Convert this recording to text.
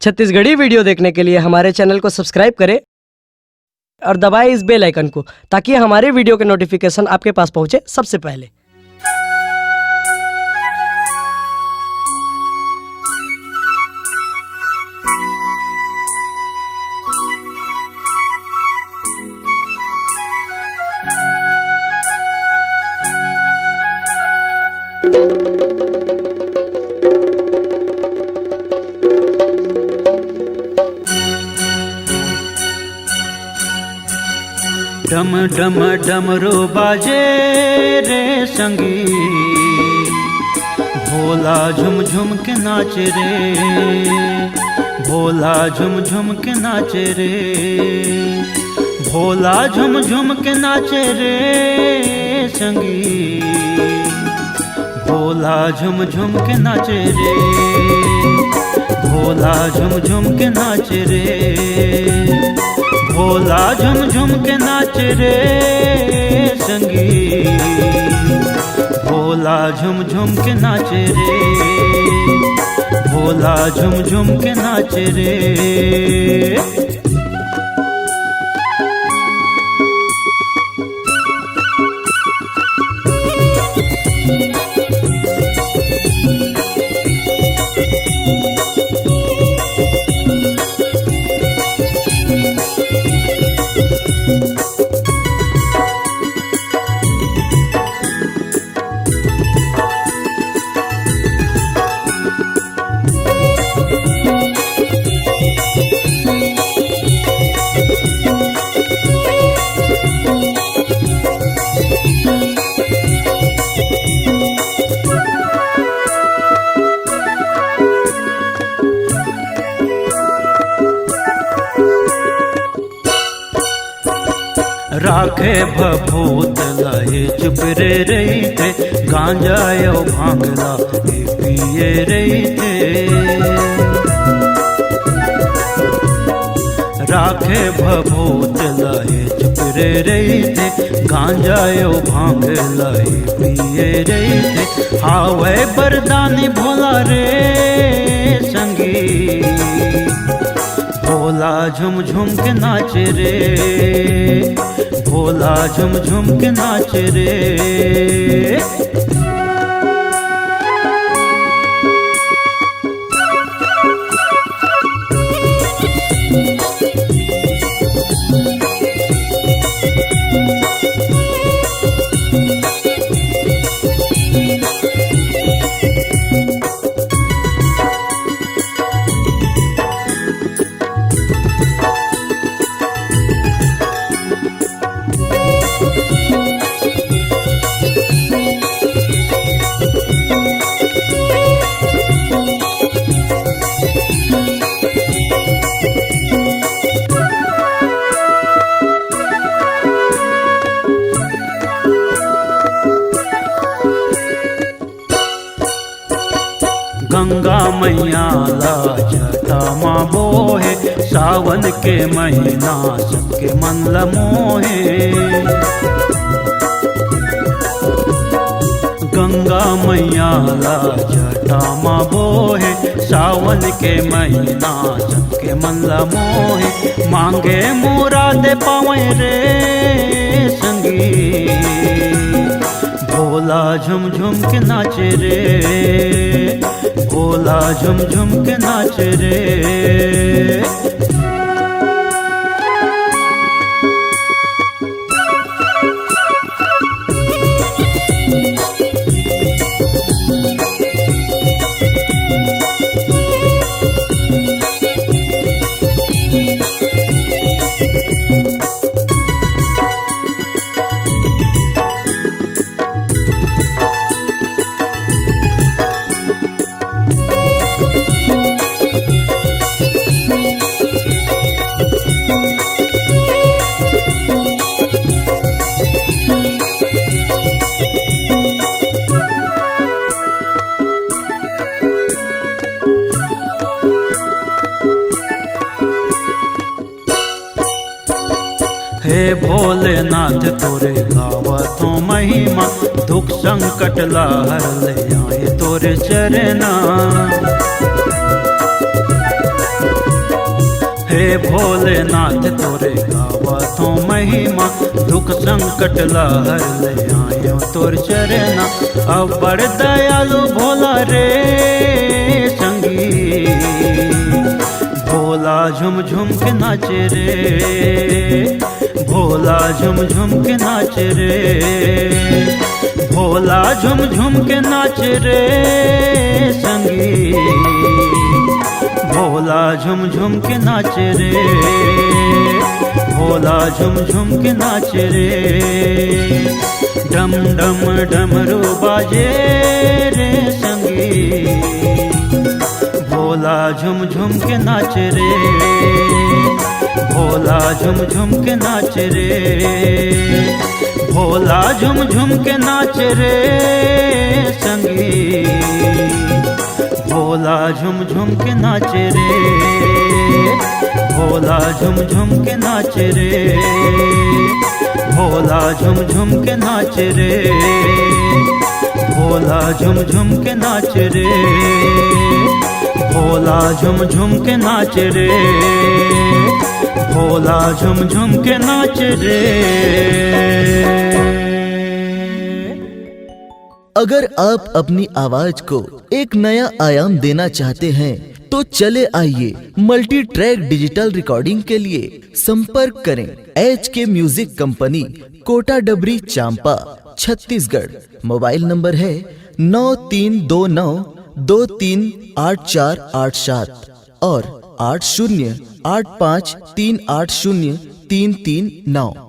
Chhattisgarhi video देखने के लिए हमारे चैनल को सब्सक्राइब करें और दबाएं इस बेल आइकन को ताकि हमारे वीडियो के नोटिफिकेशन आपके पास पहुंचे सबसे पहले। डम डम डमरू बाजे रे संगी, भोला झुम झुम के नाचे रे, भोला झुम झुम के नाचे रे, भोला झुम झुम के नाचे रे संगी, भोला झुम झुम के नाचे रे, भोला झुम झुम के नाचे रे, भोला झुम झुम के नाच रे संगी, भोला झुम झुम के नाच रे, भोला झुम झुम के नाच रे। राखे भभूत लहे चुप रे रही थे, गांजा यो भांगला पिए रही थे। राखे भभूत लहे चुप रे रही थे, गांजा यो भांगला पिए रही थे। हावे बरदानी भोला रे संगी, भोला झुम झुम के नाच रे, भोला झुम झुम के नाच रे। गंगा मैया ला जटा माँ बोहे, सावन के महीना सबके मन लमोहे। गंगा मैया ला जटा माँ बोहे, सावन के महीना सबके मन लमोहे। मांगे मुराद पावे रे संगी, भोला झुम झुम के नाचे रे, भोला झुम झुम के नाच रे। हे भोलेनाथ तोरे गावतो महिमा, दुख संकट लहर ले आए तोरे चरना। हे भोलेनाथ तोरे गावतो महिमा, दुख संकट लहर ले आयो तोर चरना। अब बड़ दयालु भोला रे संगी, भोला झुम झुम के नाचे रे, भोला झुम झुम के नाच रे, भोला झुम झुम के नाच रे संगी, भोला झुम झुम के नाच रे, भोला झुम झुम के नाच रे। डम डम डमरू बाजे रे संगी, भोला झुम झुम के नाच रे, भोला झुम झुम के नाच रे, भोला झुम झुम के नाच रे संगी, भोला झुम झुम के नाच रे, भोला झुम झुम के नाच रे, भोला झुम झुम के नाच रे, भोला झुम झुम के नाच रे, भोला झुम झुम के नाच रे, भोला झुम झुम के नाच रे। अगर आप अपनी आवाज को एक नया आयाम देना चाहते हैं तो चले आइए मल्टी ट्रैक डिजिटल रिकॉर्डिंग के लिए संपर्क करें HK म्यूजिक कंपनी, कोटा डबरी, चांपा, छत्तीसगढ़। मोबाइल नंबर है 9329238487 और 8085380339।